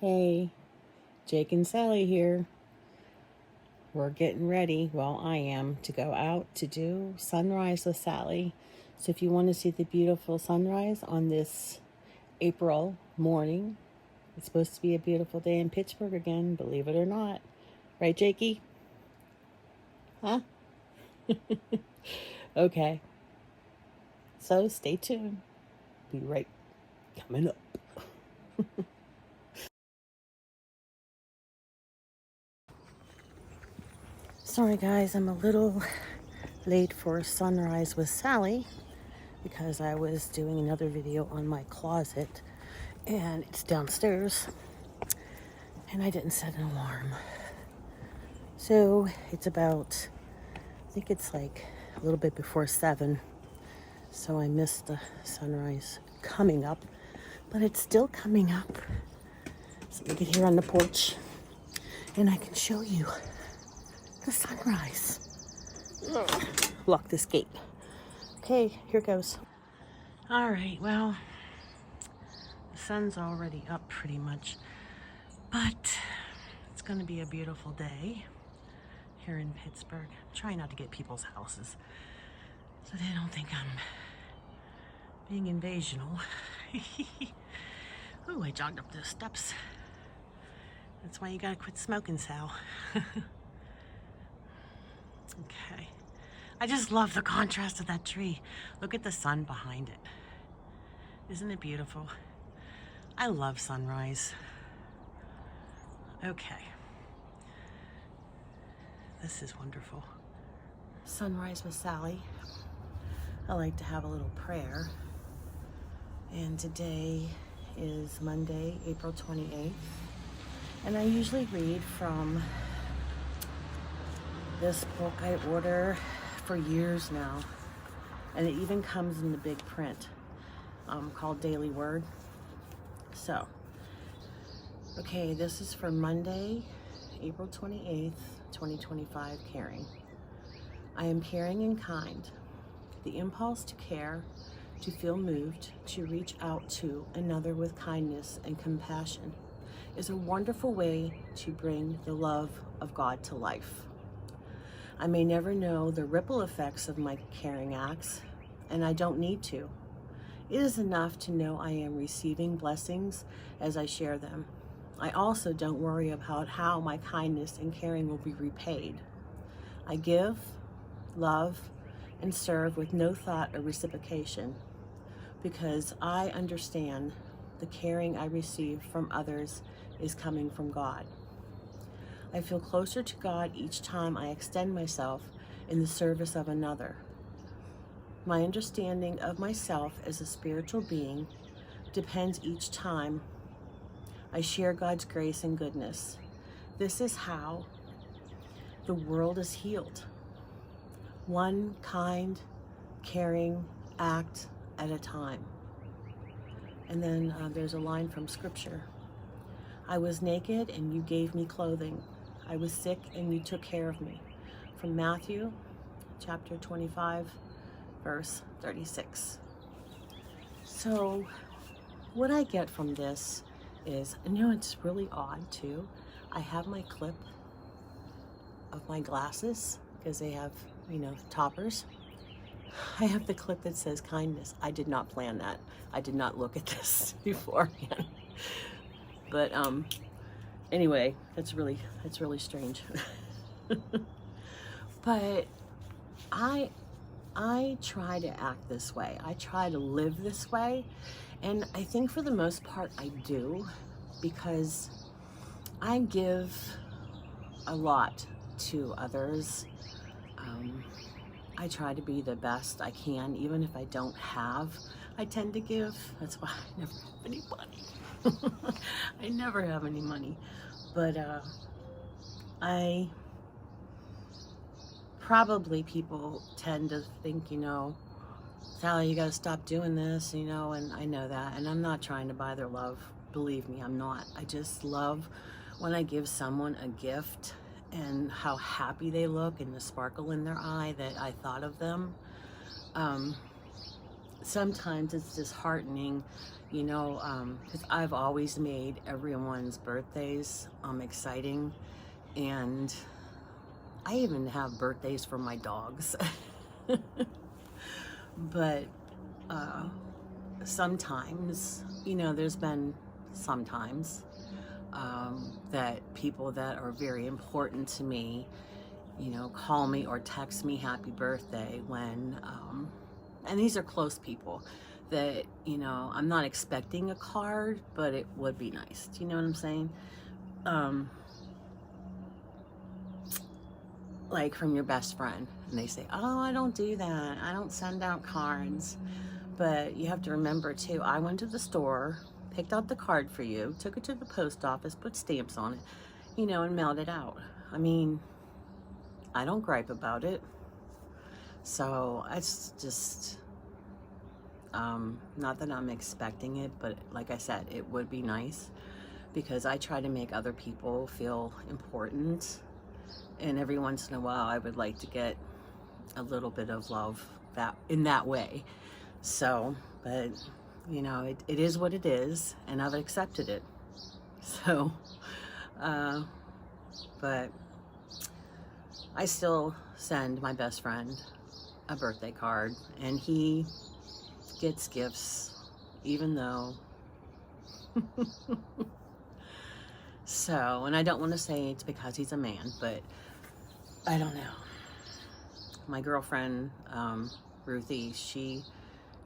Hey, Jake and Sally here. We're getting ready, well, I am, to go out to do sunrise with Sally. So if you want to see the beautiful sunrise on this April morning, it's supposed to be a beautiful day in Pittsburgh again, believe it or not. Right, Jakey? Huh? Okay. So stay tuned. Be right coming up. Sorry guys, I'm a little late for sunrise with Sally because I was doing another video on my closet and it's downstairs and I didn't set an alarm. So it's about, I think it's like a little bit before 7. So I missed the sunrise coming up, but it's still coming up. So we get here on the porch and I can show you the sunrise. Lock this gate. Okay, here goes. All right, well, the sun's already up pretty much, but it's going to be a beautiful day here in Pittsburgh. Try not to get people's houses so they don't think I'm being invasional. Ooh, I jogged up those steps. That's why you gotta quit smoking, Sal. Okay. I just love the contrast of that tree. Look at the sun behind it. Isn't it beautiful? I love sunrise. Okay. This is wonderful. Sunrise with Sally. I like to have a little prayer. And today is Monday, April 28th. And I usually read from this book I order for years now. And it even comes in the big print called Daily Word. So, okay, this is for Monday, April 28th, 2025, caring. I am caring and kind. The impulse to care, to feel moved, to reach out to another with kindness and compassion is a wonderful way to bring the love of God to life. I may never know the ripple effects of my caring acts, and I don't need to. It is enough to know I am receiving blessings as I share them. I also don't worry about how my kindness and caring will be repaid. I give, love, and serve with no thought of reciprocation because I understand the caring I receive from others is coming from God. I feel closer to God each time I extend myself in the service of another. My understanding of myself as a spiritual being depends each time I share God's grace and goodness. This is how the world is healed. One kind, caring act at a time. And then there's a line from scripture. I was naked and you gave me clothing. I was sick and you took care of me. From Matthew chapter 25, verse 36. So what I get from this is, it's really odd too. I have my clip of my glasses because they have, toppers. I have the clip that says kindness. I did not plan that. I did not look at this beforehand. But anyway, that's really strange. But I try to act this way. I try to live this way. And I think for the most part I do, because I give a lot to others. I try to be the best I can, even if I don't have. I tend to give. That's why I never have any money. I never have any money. But I probably, people tend to think, Sally, you gotta stop doing this, and I know that. And I'm not trying to buy their love. Believe me, I'm not. I just love when I give someone a gift and how happy they look and the sparkle in their eye that I thought of them. sometimes it's disheartening, you know, because I've always made everyone's birthdays exciting, and I even have birthdays for my dogs. But sometimes, you know, there's been sometimes that people that are very important to me, you know, call me or text me happy birthday when, and these are close people that, you know, I'm not expecting a card, but it would be nice. Do you know what I'm saying? Like from your best friend, and they say, oh, I don't do that. I don't send out cards. But you have to remember too, I went to the store, picked out the card for you, took it to the post office, put stamps on it, you know, and mailed it out. I mean, I don't gripe about it. So it's just, not that I'm expecting it, but like I said, it would be nice, because I try to make other people feel important. And every once in a while, I would like to get a little bit of love in that way. So, but you know, it is what it is, and I've accepted it. So, but I still send my best friend a birthday card, and he gets gifts, even though. So, and I don't want to say it's because he's a man, but I don't know. My girlfriend, Ruthie, she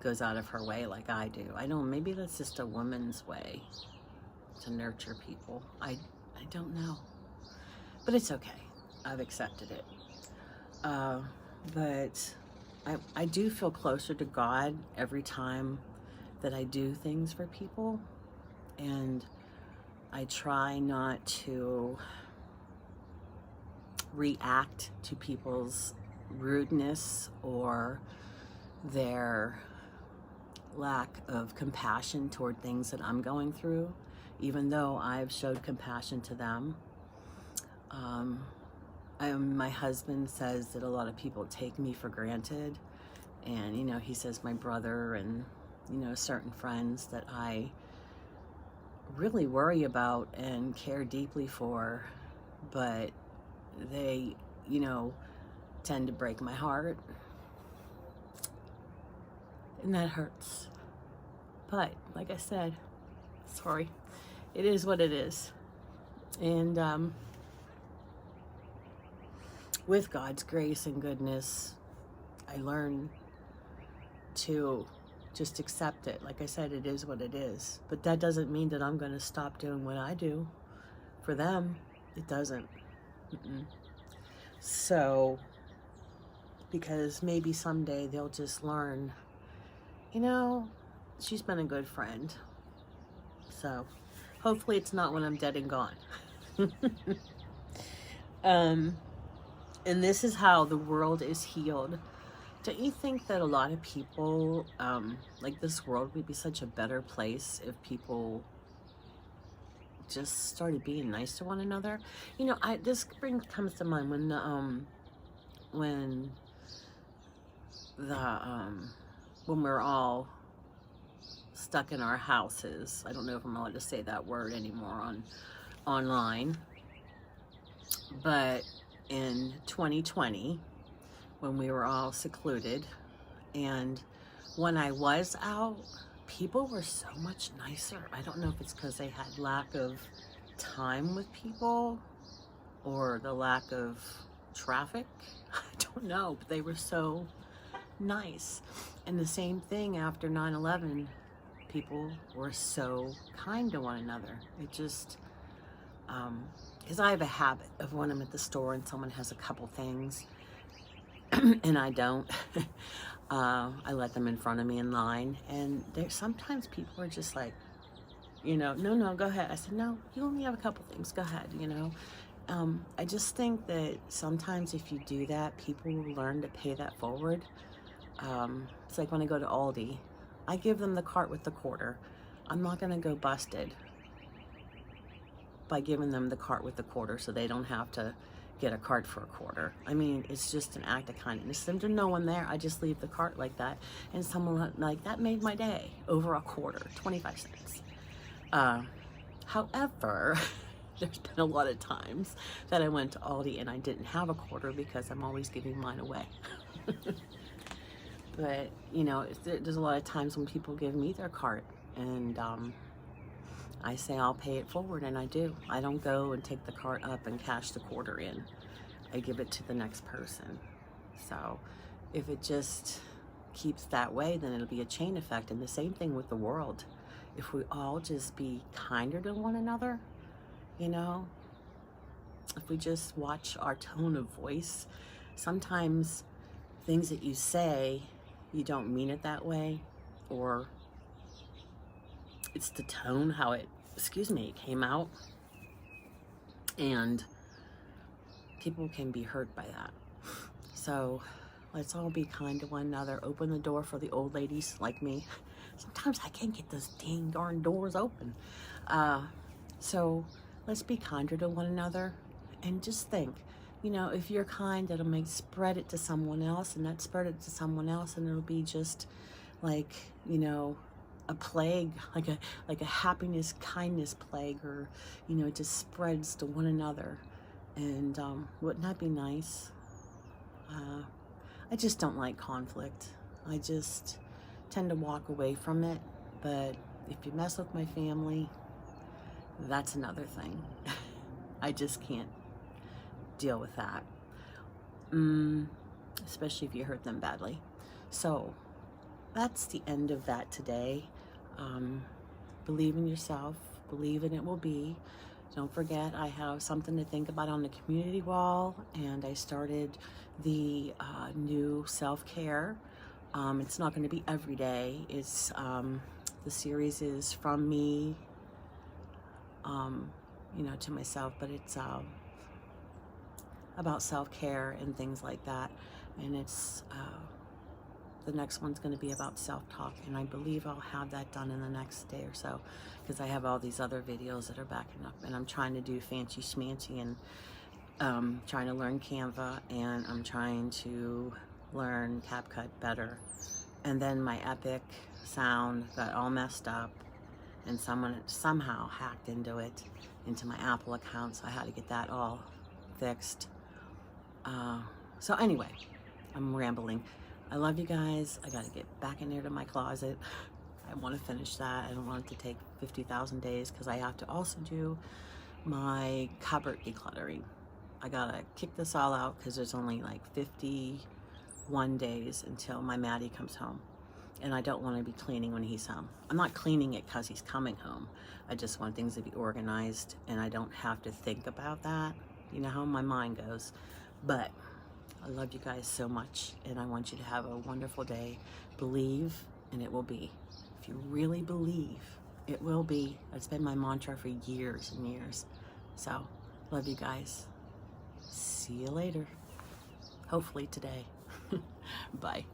goes out of her way like I do. I know, maybe that's just a woman's way to nurture people. I don't know. But it's okay. I've accepted it. But I do feel closer to God every time that I do things for people. And I try not to react to people's rudeness or their lack of compassion toward things that I'm going through, even though I've showed compassion to them. My husband says that a lot of people take me for granted, and you know, he says my brother and, you know, certain friends that I really worry about and care deeply for, but they, you know, tend to break my heart, and that hurts. But like I said, sorry, it is what it is. And with God's grace and goodness, I learn to just accept it. Like I said, it is what it is. But that doesn't mean that I'm going to stop doing what I do for them. It doesn't. So, because maybe someday they'll just learn, you know, she's been a good friend. So, hopefully it's not when I'm dead and gone. And this is how the world is healed. Don't you think that a lot of people, like this world would be such a better place if people just started being nice to one another? You know, this comes to mind when we're all stuck in our houses. I don't know if I'm allowed to say that word anymore online, but in 2020, when we were all secluded, and when I was out, people were so much nicer. I don't know if it's because they had lack of time with people or the lack of traffic. I don't know, but they were so nice. And the same thing after 9/11, people were so kind to one another. It just, because I have a habit of when I'm at the store and someone has a couple things and I don't, I let them in front of me in line, and sometimes people are just like, you know, no, go ahead. I said, no, you only have a couple things, go ahead, you know. I just think that sometimes if you do that, people will learn to pay that forward. It's like when I go to Aldi, I give them the cart with the quarter. I'm not going to go busted by giving them the cart with the quarter, so they don't have to get a cart for a quarter. I mean, it's just an act of kindness. There's no one there. I just leave the cart like that, and someone like that made my day. Over a quarter, 25 cents. However, there's been a lot of times that I went to Aldi and I didn't have a quarter because I'm always giving mine away. But, you know, there's a lot of times when people give me their cart, and I say I'll pay it forward, and I do. I don't go and take the cart up and cash the quarter in. I give it to the next person. So if it just keeps that way, then it'll be a chain effect. And the same thing with the world. If we all just be kinder to one another, you know, if we just watch our tone of voice, sometimes things that you say, you don't mean it that way, or it's the tone, how it, it came out, and people can be hurt by that. So let's all be kind to one another. Open the door for the old ladies like me. Sometimes I can't get those dang darn doors open. So let's be kinder to one another, and just think, you know, if you're kind, it'll spread it to someone else, and that spread it to someone else, and it'll be just like, you know, a plague, like a happiness, kindness plague, or, you know, it just spreads to one another. And wouldn't that be nice? I just don't like conflict. I just tend to walk away from it. But if you mess with my family, that's another thing. I just can't deal with that, especially if you hurt them badly. So that's the end of that today. Believe in yourself, believe in it will be. Don't forget, I have something to think about on the community wall, and I started the new self-care. It's not going to be every day. It's the series is from me, you know, to myself, but it's about self-care and things like that. And it's the next one's going to be about self-talk, and I believe I'll have that done in the next day or so, because I have all these other videos that are backing up, and I'm trying to do fancy schmancy, and trying to learn Canva, and I'm trying to learn CapCut better. And then my Epic sound got all messed up, and someone somehow hacked into it, into my Apple account, so I had to get that all fixed. So anyway, I'm rambling. I love you guys. I gotta get back in there to my closet. I want to finish that. I don't want it to take 50,000 days, because I have to also do my cupboard decluttering. I gotta kick this all out, because there's only like 51 days until my Maddie comes home, and I don't want to be cleaning when he's home. I'm not cleaning it because he's coming home. I just want things to be organized, and I don't have to think about that. You know how my mind goes. But I love you guys so much, and I want you to have a wonderful day. Believe, and it will be. If you really believe, it will be. That's been my mantra for years and years. So, love you guys. See you later. Hopefully today. Bye.